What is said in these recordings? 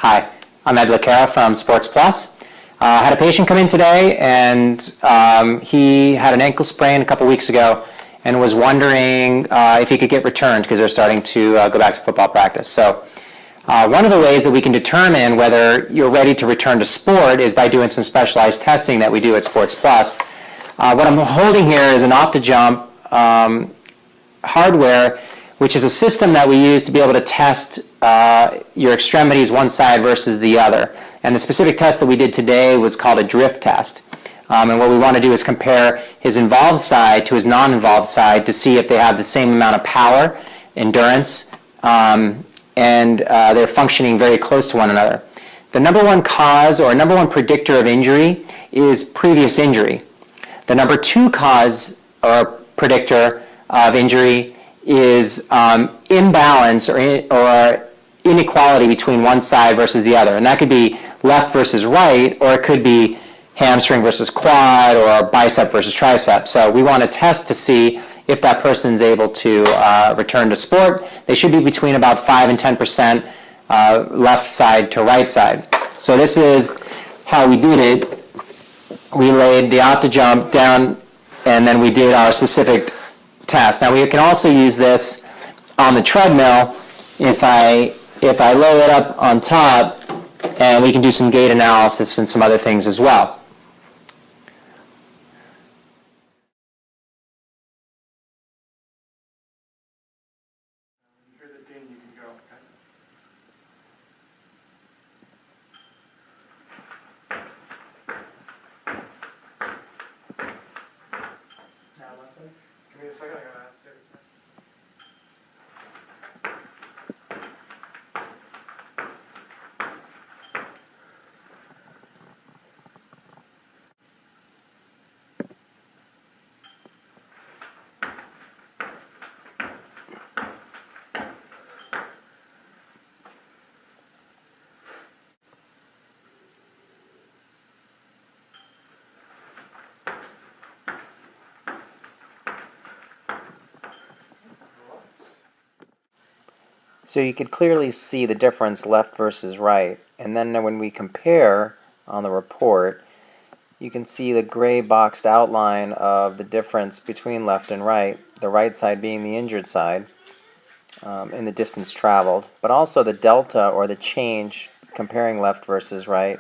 Hi, I'm Ed Lacara from Sports Plus. I had a patient come in today, and he had an ankle sprain a couple weeks ago and was wondering if he could get returned because they're starting to go back to football practice. So one of the ways that we can determine whether you're ready to return to sport is by doing some specialized testing that we do at Sports Plus. What I'm holding here is an OptiJump hardware, which is a system that we use to be able to test your extremities one side versus the other. And the specific test that we did today was called a drift test. And what we want to do is compare his involved side to his non-involved side to see if they have the same amount of power, endurance, and they're functioning very close to one another. The number one cause or number one predictor of injury is previous injury. The number two cause or predictor of injury is imbalance or inequality between one side versus the other. And that could be left versus right, or it could be hamstring versus quad, or bicep versus tricep. So we want to test to see if that person's able to return to sport. They should be between about 5 and 10% left side to right side. So this is how we did it. We laid the OptiJump down, and then we did our specific test. Now we can also use this on the treadmill if I lay it up on top, and we can do some gait analysis and some other things as well. When you hear the ding, you can go, okay? Now, left leg. Give me a second, I gotta save it. So you can clearly see the difference left versus right. And then when we compare on the report, you can see the gray boxed outline of the difference between left and right, the right side being the injured side in the distance traveled, but also the delta or the change comparing left versus right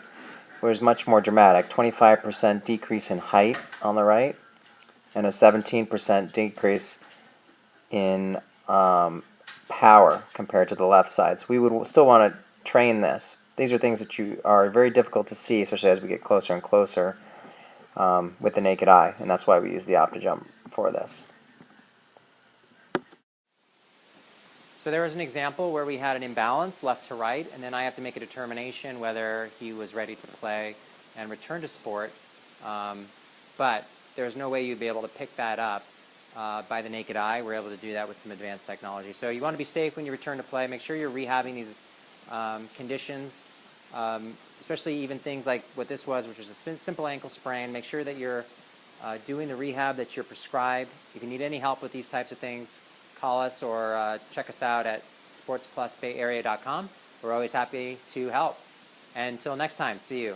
was much more dramatic. 25% decrease in height on the right and a 17% decrease in power compared to the left side. So we would still want to train this. These are things that are very difficult to see, especially as we get closer and closer with the naked eye, and that's why we use the OptiJump for this. So there was an example where we had an imbalance left to right, and then I have to make a determination whether he was ready to play and return to sport. But there's no way you'd be able to pick that up by the naked eye. We're able to do that with some advanced technology. So you want to be safe when you return to play. Make sure you're rehabbing these conditions, especially even things like what this was, which was a simple ankle sprain. Make sure that you're doing the rehab that you're prescribed. If you need any help with these types of things, call us or check us out at sportsplusbayarea.com. We're always happy to help. And until next time, see you.